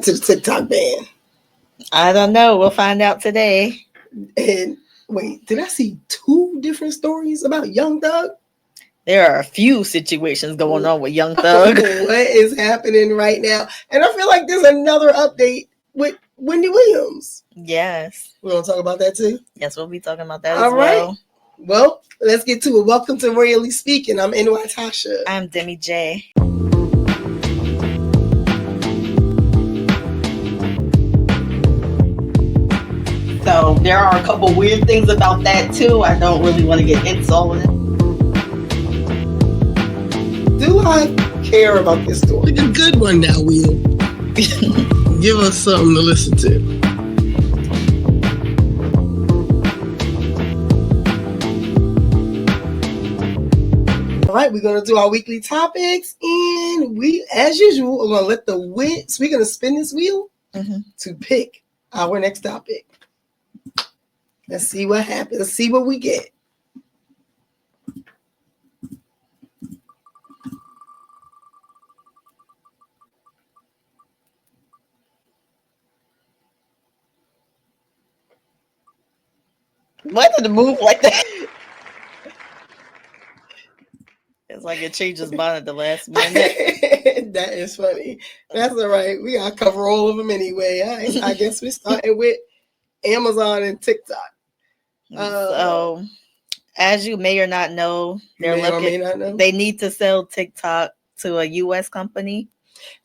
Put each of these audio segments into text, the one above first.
happened to the TikTok ban? I don't know. We'll find out today. And wait, did I see 2 different stories about Young Thug? There are a few situations going on with Young Thug. What is happening right now? And I feel like there's another update with Wendy Williams. Yes. We're going to talk about that too? Yes, we'll be talking about that All as well. Right. Well, let's get to it. Welcome to Royally Speaking. I'm NY Tasha. I'm Demi J. So there are a couple weird things about that too. I don't really want to get into all of it. Do I care about this story? Like a good one now, Will. Give us something to listen to. All right, we're going to do our weekly topics, and we, as usual, are going to let the wheel, so we're going to spin this wheel to pick our next topic. Let's see what happens. Let's see what we get. Why did it move like that? It's like it changes mind at the last minute. That is funny. That's all right. We gotta cover all of them anyway. I guess we're starting with Amazon and TikTok. So, as you may or not know, they need to sell TikTok to a U.S. company.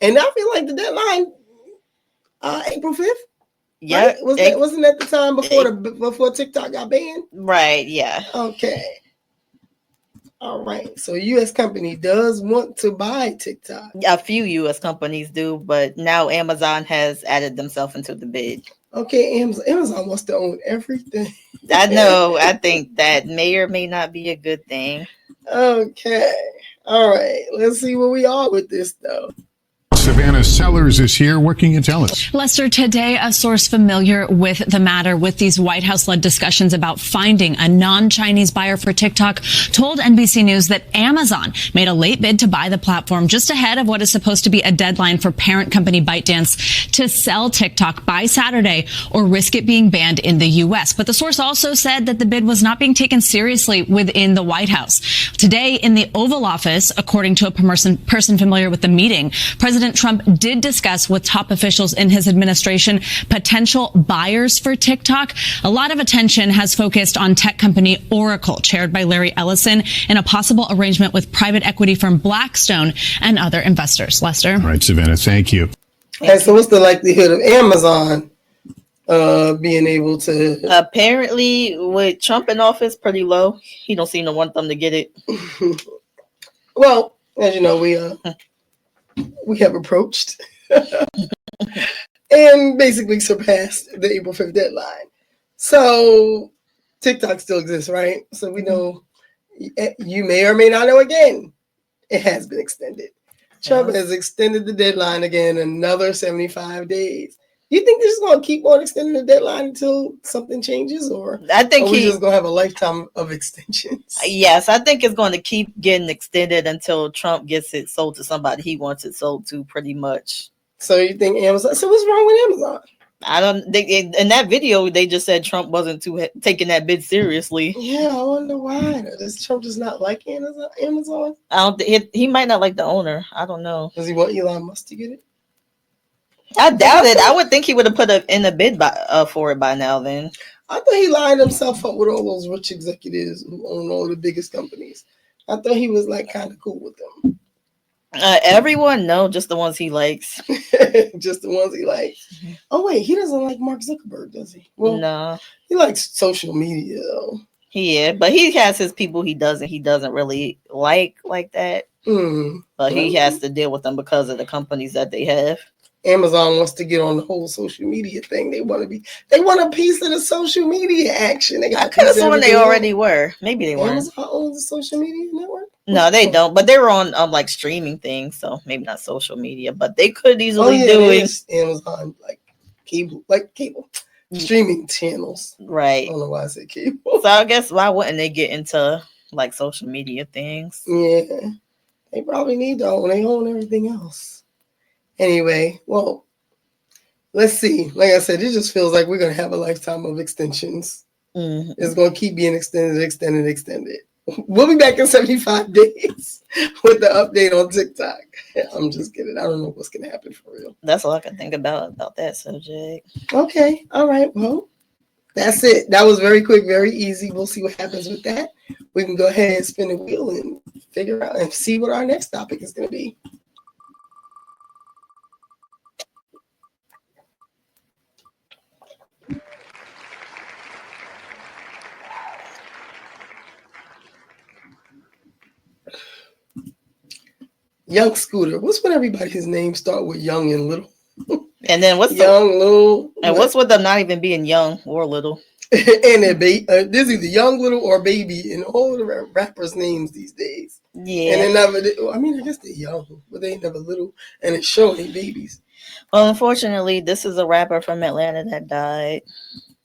And I feel like the deadline, April 5th. Yeah, right? Wasn't that the time before TikTok got banned? Right. Yeah. Okay. All right. So a U.S. company does want to buy TikTok. A few U.S. companies do, but now Amazon has added themselves into the bid. Okay, Amazon wants to own everything. I know. I think that may or may not be a good thing. Okay. All right. Let's see where we are with this, though. Savannah Sellers is here. What can you tell us? Lester, today a source familiar with the matter with these White House-led discussions about finding a non-Chinese buyer for TikTok told NBC News that Amazon made a late bid to buy the platform just ahead of what is supposed to be a deadline for parent company ByteDance to sell TikTok by Saturday or risk it being banned in the U.S. But the source also said that the bid was not being taken seriously within the White House. Today in the Oval Office, according to a person familiar with the meeting, President Trump did discuss with top officials in his administration potential buyers for TikTok. A lot of attention has focused on tech company Oracle, chaired by Larry Ellison, and a possible arrangement with private equity firm Blackstone and other investors. Lester? All right, Savannah, thank you. Okay, so what's the likelihood of Amazon being able to? Apparently, with Trump in office, pretty low. He don't seem to want them to get it. Well, as you know, we have approached and basically surpassed the April 5th deadline. So TikTok still exists, right? So we know, you may or may not know again, it has been extended. Trump has extended the deadline again another 75 days. You think this is going to keep on extending the deadline until something changes, or I think we're just going to have a lifetime of extensions? Yes, I think it's going to keep getting extended until Trump gets it sold to somebody he wants it sold to, pretty much. So you think Amazon? So what's wrong with Amazon? I don't. In that video, they just said Trump wasn't taking that bid seriously. Yeah, I wonder why. Does Trump just not like Amazon? I don't. He might not like the owner. I don't know. Does he want Elon Musk to get it? I doubt it. I would think he would have put in a bid for it by now. Then I thought he lined himself up with all those rich executives who own all the biggest companies. I thought he was like kind of cool with them. Everyone, no, just the ones he likes. Just the ones he likes. Oh wait, he doesn't like Mark Zuckerberg, does he? Well, no, he likes social media though. Yeah, but he has his people he doesn't really like that. But he has to deal with them because of the companies that they have. Amazon wants to get on the whole social media thing. They want a piece of the social media action. I could have sworn they already were. Maybe they weren't. Amazon owns the social media network? No, they don't. But they were on like streaming things, so maybe not social media. But they could easily do it. Amazon cable streaming channels. Right. I don't know why I said cable. So I guess why wouldn't they get into like social media things? Yeah, they probably need to own. They own everything else. Anyway, well, let's see. Like I said, it just feels like we're gonna have a lifetime of extensions. Mm-hmm. It's gonna keep being extended. We'll be back in 75 days with the update on TikTok. I'm just kidding. I don't know what's gonna happen for real. That's all I can think about that subject. Okay. All right. Well, that's it. That was very quick, very easy. We'll see what happens with that. We can go ahead and spin the wheel and figure out and see what our next topic is going to be. Young Scooter. What's when everybody's names start with young and little? And then what's young, little? And what's with them not even being young or little? And there's either young, little, or baby in all the rappers' names these days. Yeah. And they're never, I mean, I guess they're young, but they ain't never little. And it's showing they babies. Well, unfortunately, this is a rapper from Atlanta that died.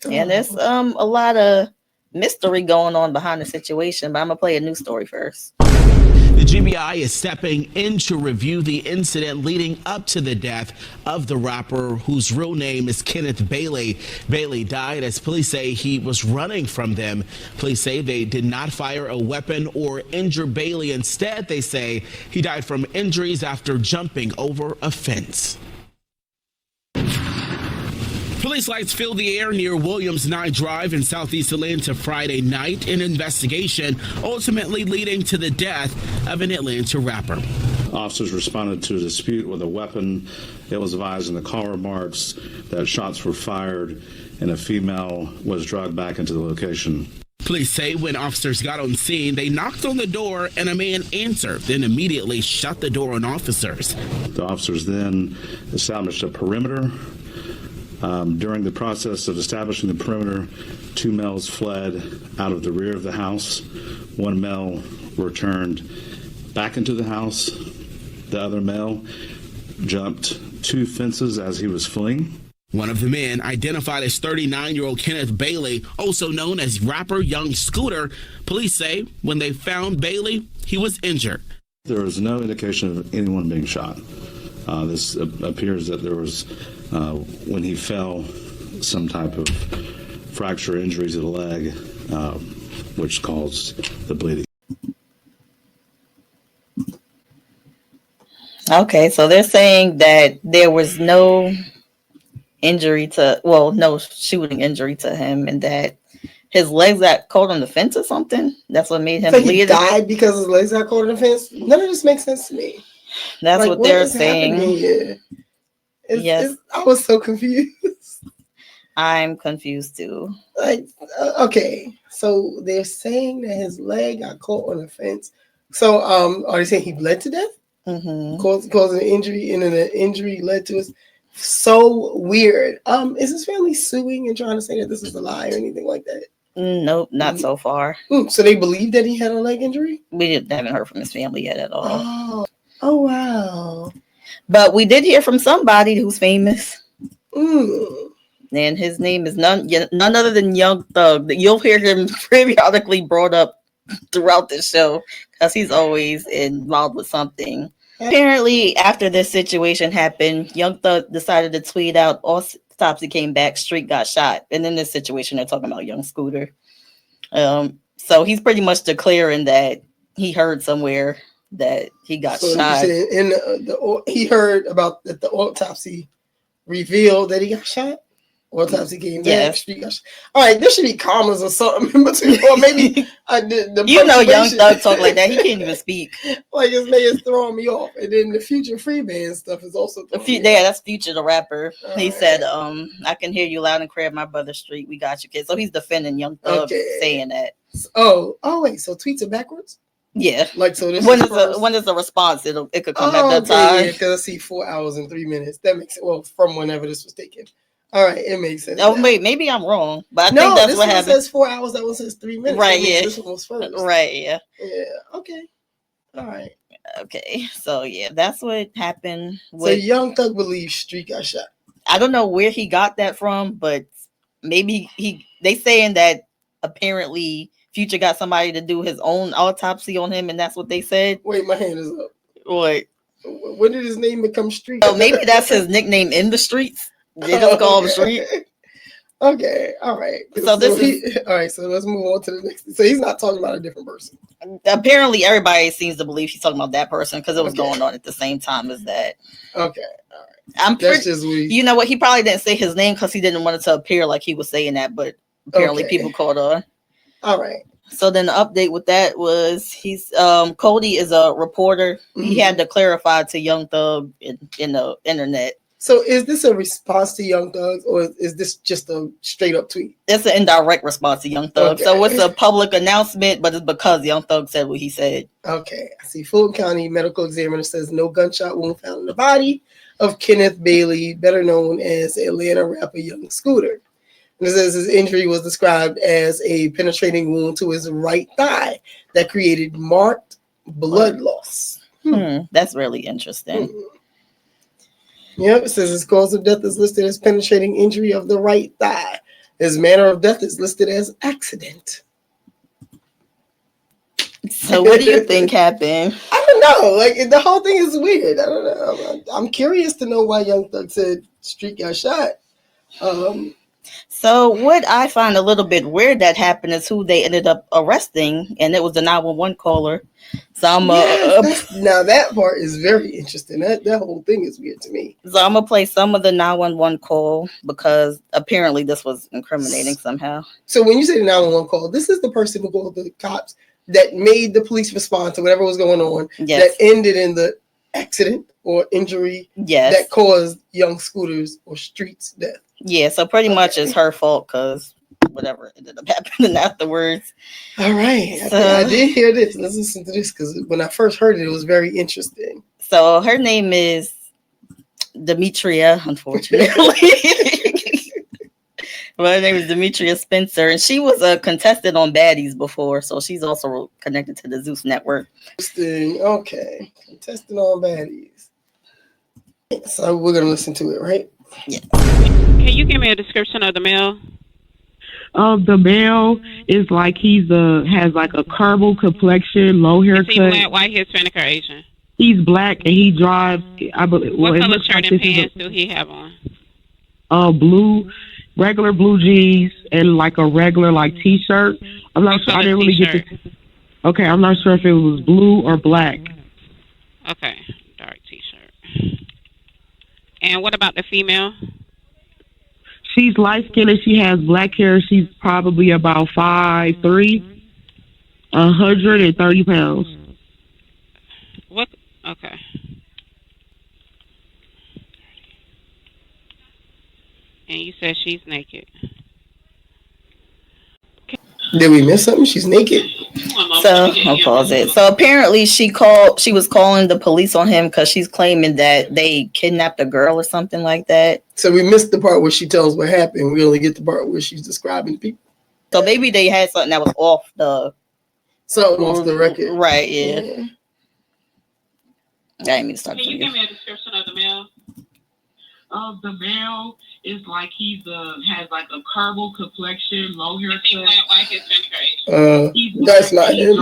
And there's a lot of mystery going on behind the situation, but I'm going to play a news story first. The GBI is stepping in to review the incident leading up to the death of the rapper, whose real name is Kenneth Bailey. Bailey died as police say he was running from them. Police say they did not fire a weapon or injure Bailey. Instead, they say he died from injuries after jumping over a fence. Police lights filled the air near Williams 9 Drive in southeast Atlanta Friday night. An investigation ultimately leading to the death of an Atlanta rapper. Officers responded to a dispute with a weapon. It was advised in the call remarks that shots were fired and a female was dragged back into the location. Police say when officers got on scene, they knocked on the door and a man answered, then immediately shut the door on officers. The officers then established a perimeter. During the process of establishing the perimeter, 2 males fled out of the rear of the house. 1 male returned back into the house. The other male jumped 2 fences as he was fleeing. One of the men, identified as 39-year-old Kenneth Bailey, also known as rapper Young Scooter, police say when they found Bailey, he was injured. There was no indication of anyone being shot. This appears that there was, when he fell, some type of fracture injury to the leg, which caused the bleeding. Okay, so they're saying that there was no no shooting injury to him, and that his legs got caught on the fence or something. That's what made him bleed. He died because his legs got caught on the fence? None of this makes sense to me. That's what they're saying. Yes. I was so confused. I'm confused too. Okay, so they're saying that his leg got caught on the fence. So are they saying he bled to death? Mm-hmm. Causing an injury, and then the injury led to his... So weird. Is his family suing and trying to say that this is a lie or anything like that? Nope, not so far. So they believe that he had a leg injury? We haven't heard from his family yet at all. Oh wow. But we did hear from somebody who's famous. And his name is none other than Young Thug. You'll hear him periodically brought up throughout the show because he's always involved with something. Apparently, after this situation happened, Young Thug decided to tweet out, autopsy came back, street got shot. And in this situation, they're talking about Young Scooter. So he's pretty much declaring that he heard somewhere that he got shot. He heard about that the autopsy revealed that he got shot. Autopsy came back. Yes. All right, there should be commas or something in between, or maybe Young Thug talk like that. He can't even speak. Like his name is throwing me off, and then the Future Freeband stuff is also. That's Future the rapper. He said, "I can hear you loud and clear, my brother Street. We got you, kid." So he's defending Young Thug, saying that. Oh, wait. So tweets are backwards. Yeah. Like so. This when is a response? It could come at that time. Yeah, because I see 4 hours and 3 minutes. That makes it from whenever this was taken. All right, it makes sense. Oh, wait, maybe I'm wrong, but I think that's what happened. This one says 4 hours. That one says 3 minutes. Right, yeah. This one was first. Right, yeah. Yeah, okay. All right. Okay, so yeah, that's what happened. So Young Thug believes Street got shot. I don't know where he got that from, but maybe they saying that apparently Future got somebody to do his own autopsy on him, and that's what they said. Wait, my hand is up. What? When did his name become Street? Oh, maybe that's his nickname in the streets. They just call him Street. Okay, all right. So all right. So let's move on to the next. So he's not talking about a different person. Apparently, everybody seems to believe he's talking about that person because it was going on at the same time as that. Okay, all right. That's just weird. You know what? He probably didn't say his name because he didn't want it to appear like he was saying that, but apparently people caught on. All right. So then the update with that was Cody is a reporter. Mm-hmm. He had to clarify to Young Thug in the internet. So is this a response to Young Thug, or is this just a straight up tweet? It's an indirect response to Young Thug. Okay. So it's a public announcement, but it's because Young Thug said what he said. Okay. I see Fulton County medical examiner says no gunshot wound found in the body of Kenneth Bailey, better known as Atlanta rapper Young Scooter. And it says his injury was described as a penetrating wound to his right thigh that created marked blood loss. That's really interesting. Yep, it says his cause of death is listed as penetrating injury of the right thigh. His manner of death is listed as accident. So what do you think happened? I don't know. Like, the whole thing is weird. I don't know. I'm curious to know why Young Thug said Street got shot. So what I find a little bit weird that happened is who they ended up arresting, and it was the 911 caller. So now that part is very interesting. That whole thing is weird to me. So I'm gonna play some of the 911 call because apparently this was incriminating somehow. So when you say the 911 call, this is the person who called the cops that made the police respond to whatever was going on. Yes. That ended in the accident or injury. Yes. That caused Young Scooter's or Street's death. Yeah, so pretty much it's her fault because whatever ended up happening afterwards. All right. So, I did hear this. Let's listen to this because when I first heard it, it was very interesting. So her name is Demetria, unfortunately. Well, her name is Demetria Spencer, and she was a contestant on Baddies before, so she's also connected to the Zeus Network. Interesting. Okay. Contestant on Baddies. So we're going to listen to it, right? Yeah. Can you give me a description of the male? The male is like has like a caramel complexion, low haircut. Is he black, white, Hispanic, or Asian? He's black and he drives. I believe. What color shirt and pants do he have on? Blue, regular blue jeans and like a regular like t-shirt. I'm not sure. I didn't really get the. Okay, I'm not sure if it was blue or black. Okay, dark t-shirt. And what about the female? She's light skinned and she has black hair. She's probably about 5'3", 130 pounds. What? Okay. And you said she's naked. Did we miss something? She's naked. So I'll pause it. So apparently she was calling the police on him because she's claiming that they kidnapped a girl or something like that. So we missed the part where she tells what happened. We only get the part where she's describing people. So maybe they had something that was off the record. Right, yeah. I didn't mean to start. Can you give me a description of the male? The male is like has like a caramel complexion, low haircut. Is he black, white, Hispanic, or Asian? That's not him.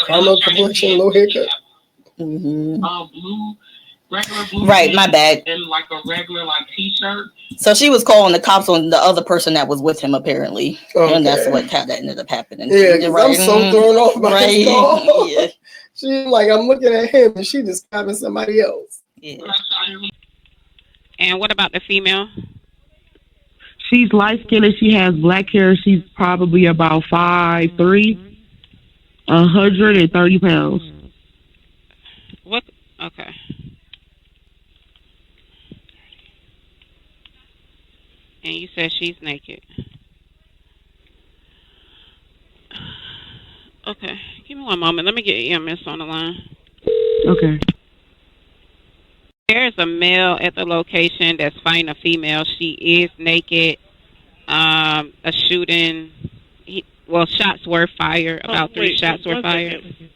Caramel complexion, low haircut. Blue, regular blue. Right, my bad. And like a regular like t-shirt. So she was calling the cops on the other person that was with him apparently, and that's how that ended up happening. Yeah, I'm so thrown off by this call. Yeah. She's like, I'm looking at him, and she describing somebody else. Yeah. And what about the female? She's light skinned and she has black hair. She's probably about 5'3", 130 pounds. What? Okay. And you said she's naked. Okay. Give me one moment. Let me get EMS on the line. Okay. There's a male at the location that's fighting a female. She is naked. A shooting. Shots were fired. About 3 shots were fired.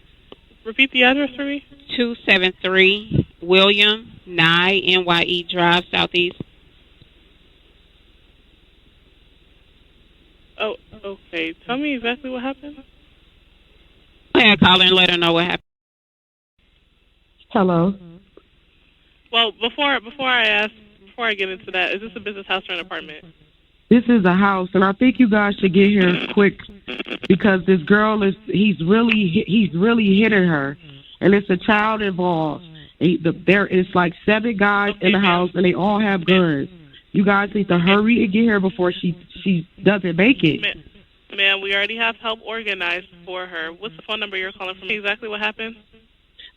Repeat the address for me. 273 William Nye Drive, Southeast. Oh, okay. Tell me exactly what happened. I'll call her and let her know what happened. Hello. Well, before before I get into that, is this a business house or an apartment? This is a house, and I think you guys should get here quick because this girl he's really hitting her, and it's a child involved. There is like 7 guys in the house, and they all have guns. You guys need to hurry and get here before she doesn't make it. Ma'am, we already have help organized for her. What's the phone number you're calling from? Exactly what happened?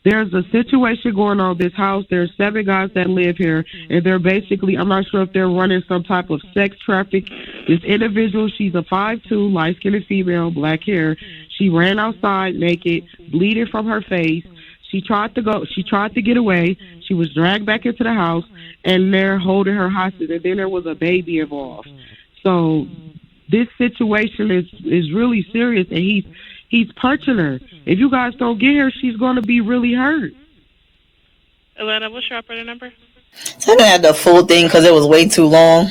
There's a situation going on in this house. There's 7 guys that live here, and they're basically, I'm not sure if they're running some type of sex traffic. This individual, she's a 5'2", light-skinned female, black hair. She ran outside naked, bleeding from her face. She tried to get away. She was dragged back into the house, and they're holding her hostage, and then there was a baby involved. So this situation is really serious, and he's punching her. If you guys don't get her, she's going to be really hurt. Atlanta, what's your operator number? So I didn't have the full thing because it was way too long,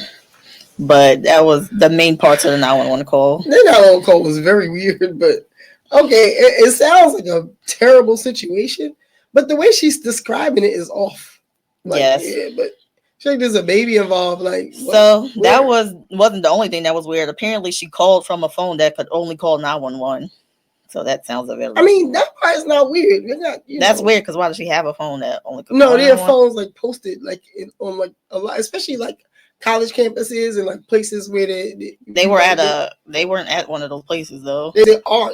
but that was the main parts of the 911 call. The 911 call was very weird, but okay, it sounds like a terrible situation, but the way she's describing it is off. Like, yes. Yeah, but like there's a baby involved. Like, so that wasn't the only thing that was weird. Apparently, she called from a phone that could only call 911. So that sounds available. I mean, that part is not weird. That's weird because why does she have a phone that only could No, call they have 911? phones like posted like on like a lot, especially like college campuses and like places where they weren't at one of those places though.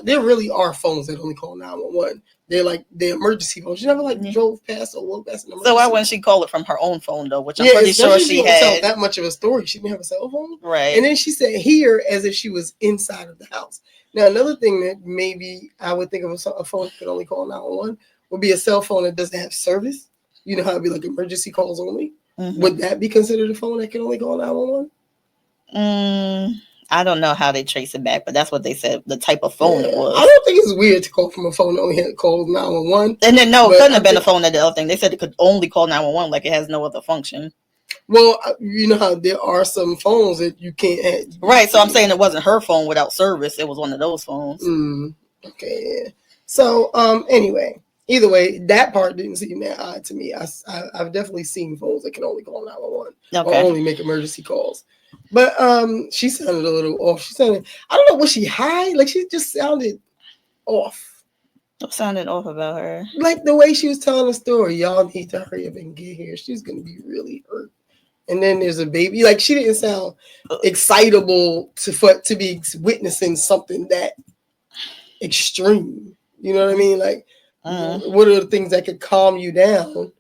There really are phones that only call 911. They're like the emergency phones. You never like drove past or walked past an emergency. So why wouldn't she call it from her own phone though? Which I'm Yeah, pretty sure she had. Tell that much of a story. She didn't have a cell phone, right? And then she said here as if she was inside of the house. Now another thing that maybe I would think of a phone that could only call 911 would be a cell phone that doesn't have service. You know how it'd be like emergency calls only. Mm-hmm. Would that be considered a phone that can only call 911? I don't know how they trace it back, but that's what they said the type of phone it was. I don't think it's weird to call from a phone that only had called 911. And then it couldn't have been a phone that the other thing. They said it could only call 911, like it has no other function. Well, you know how there are some phones that you can't have. Right, so I'm saying it wasn't her phone without service. It was one of those phones. Okay, yeah. So, anyway, either way, that part didn't seem that odd to me. I've definitely seen phones that can only call 911 or only make emergency calls. But she sounded a little off. I don't know, was she high? Like she just sounded off. What sounded off about her? Like the way she was telling the story. Y'all need to hurry up and get here. She's gonna be really hurt. And then there's a baby. Like she didn't sound excitable to be witnessing something that extreme. You know what I mean? Like what are the things that could calm you down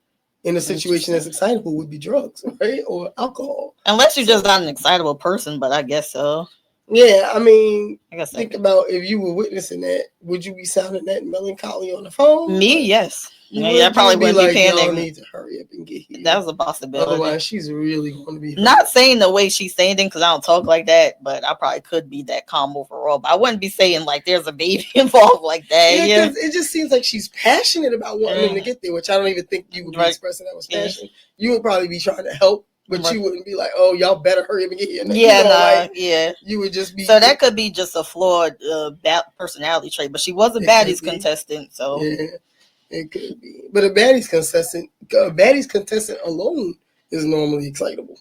in a situation that's excitable would be drugs, right? Or alcohol. Unless you're just not an excitable person, but I guess so. Yeah, I mean, think about if you were witnessing that, would you be sounding that melancholy on the phone? Me, yes. I probably wouldn't be paying y'all need to hurry up and get here. That was a possibility. Otherwise, she's really going to be hurt. Not saying the way she's saying things because I don't talk like that, but I probably could be that calm overall. But I wouldn't be saying like there's a baby involved like that. Yeah, it just seems like she's passionate about wanting them to get there, which I don't even think you would be expressing that was passion. You would probably be trying to help. But you wouldn't be like, "Oh, y'all better hurry up and get here." You would just be. So that could be just a flawed personality trait. But she was a baddies contestant, so yeah, it could be. But a baddies contestant alone is normally excitable.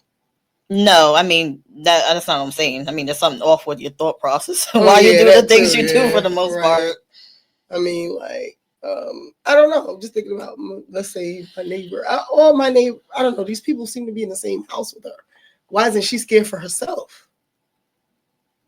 No, I mean that's not what I'm saying. I mean, there's something off with your thought process while you do the things you do for the most part. I mean, like. I don't know. I'm just thinking about, let's say, my neighbor. I don't know. These people seem to be in the same house with her. Why isn't she scared for herself?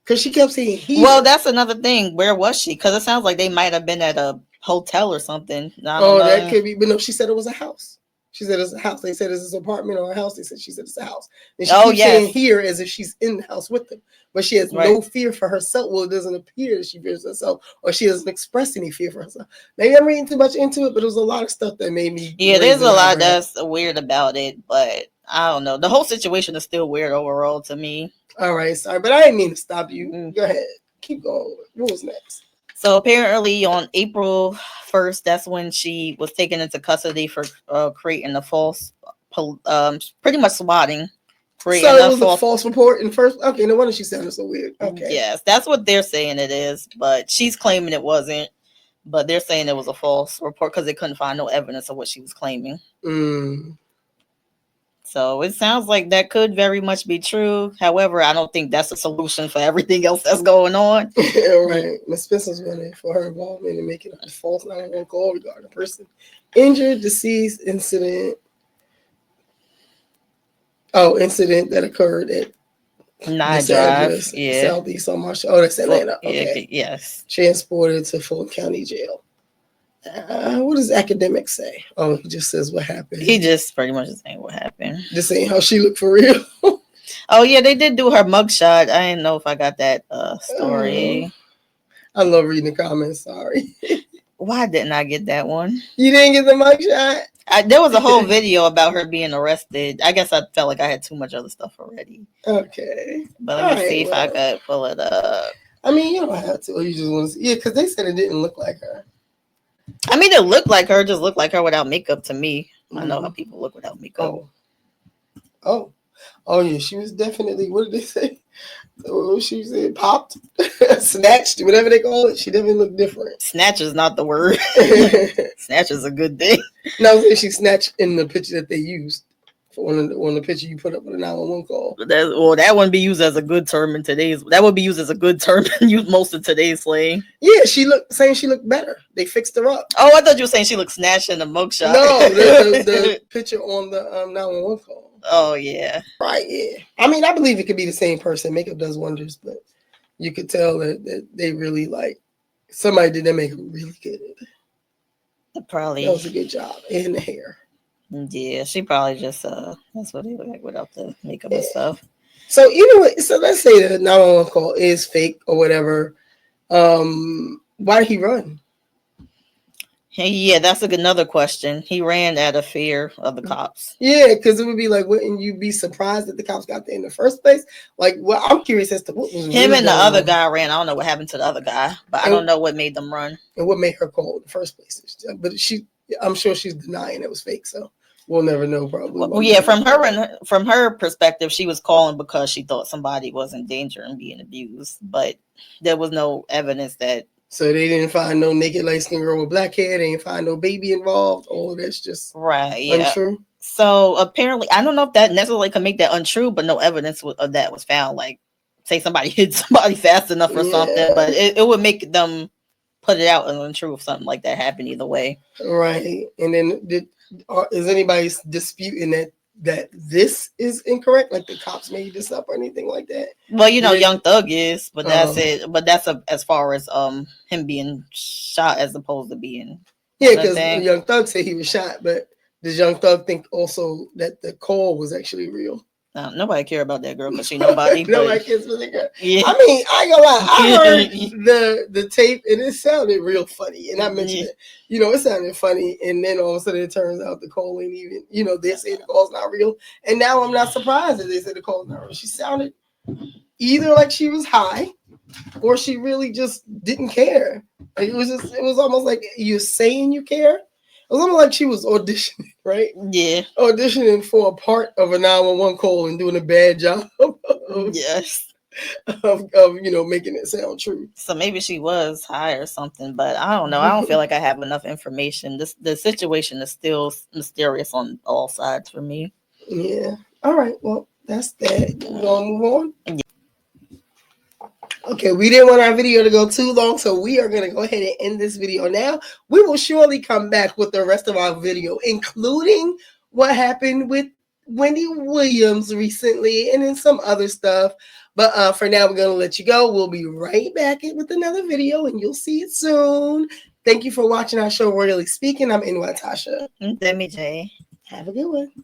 Because she kept saying here. Well, that's another thing. Where was she? Because it sounds like they might have been at a hotel or something. That could be. But no, she said it was a house. She said it's a house. They said it's an apartment or a house. She said it's a house. And she keeps saying here as if she's in the house with them. But she has no fear for herself. Well, it doesn't appear that she fears herself, or she doesn't express any fear for herself. Maybe I'm reading too much into it, but there was a lot of stuff that made me. Yeah, there's a lot that's weird about it, but I don't know. The whole situation is still weird overall to me. All right, sorry, but I didn't mean to stop you. Go ahead. Keep going. What was next? So apparently on April 1st, that's when she was taken into custody for creating a false, pretty much swatting. So it was a false report in first. Okay, no wonder she sounded so weird. Okay. Yes, that's what they're saying it is, but she's claiming it wasn't. But they're saying it was a false report because they couldn't find no evidence of what she was claiming. So it sounds like that could very much be true. However, I don't think that's a solution for everything else that's going on. Right. Ms. Spencer's running for her involvement in making a false 911 call regarding a person injured, deceased, incident that occurred at Nine Drive, Southeast on Marshall. Oh, that's Atlanta. Okay. Yes. Transported to Fulton County Jail. What does academic say? Oh, he just says what happened. He just pretty much saying what happened. Just saying how she looked for real. Oh yeah, they did do her mugshot. I didn't know if I got that story. I love reading the comments. Sorry. Why didn't I get that one? You didn't get the mugshot? There was a whole video about her being arrested. I guess I felt like I had too much other stuff already. Okay. But let me see if I could pull it up. I mean, you don't have to. You just want to see. Yeah, because they said it didn't look like her. I mean, it looked like her, just looked like her without makeup to me. I know how people look without makeup. Oh, yeah. She was definitely, what did they say? Oh, she said popped, snatched, whatever they call it. She definitely looked different. Snatch is not the word. Snatch is a good thing. No, she snatched in the picture that they used. On the picture you put up with a 911 call. That wouldn't be used as a good term in today's. That would be used as a good term in most of today's slang. Yeah, she looked better. They fixed her up. Oh, I thought you were saying she looked snatched in the mugshot. No, the picture on the 911 call. Oh yeah, right. Yeah, I mean, I believe it could be the same person. Makeup does wonders, but you could tell that they really somebody did their makeup really good. Probably that was a good job, and the hair. Yeah, she probably just that's what they look like without the makeup and stuff. So either way, so let's say the 911 call is fake or whatever. Why did he run? Yeah, that's another question. He ran out of fear of the cops. Yeah, because it would be like, wouldn't you be surprised that the cops got there in the first place? Like, well, I'm curious as to what was him and the other guy ran. I don't know what happened to the other guy, but I don't know what made them run and what made her call in the first place. But I'm sure she's denying it was fake, so we'll never know. Probably. Well, yeah, from her perspective, she was calling because she thought somebody was in danger and being abused, but there was no evidence that. So they didn't find no naked light-skinned girl with black hair. They didn't find no baby involved. Oh, that's just untrue. So apparently, I don't know if that necessarily could make that untrue, but no evidence of that was found. Like, say somebody hit somebody fast enough or something, but it would make them put it out as untrue if something like that happened either way. Right. And then is anybody disputing that this is incorrect? Like the cops made this up or anything like that? Well, Young Thug is, but that's it. But that's as far as him being shot as opposed to being. Yeah, because Young Thug said he was shot, but does Young Thug think also that the call was actually real? No, nobody care about that girl because she nobody. Nobody cares for that girl. Yeah. I mean, I ain't gonna lie. I heard the tape and it sounded real funny. And I mentioned it. It sounded funny. And then all of a sudden it turns out the call ain't even, they say the call's not real. And now I'm not surprised that they say the call's not real. She sounded either like she was high or she really just didn't care. Like it was almost like you're saying you care. It was almost like she was auditioning, right? Yeah. Auditioning for a part of a 911 call and doing a bad job. Yes. Of making it sound true. So maybe she was high or something, but I don't know. I don't feel like I have enough information. The situation is still mysterious on all sides for me. Yeah. All right. Well, that's that. We're gonna move on. Yeah. Okay, we didn't want our video to go too long, so we are going to go ahead and end this video now. We will surely come back with the rest of our video, including what happened with Wendy Williams recently and then some other stuff. But for now, we're going to let you go. We'll be right back with another video, and you'll see it soon. Thank you for watching our show, Royally Speaking. I'm NY Tasha. Demi J. Have a good one.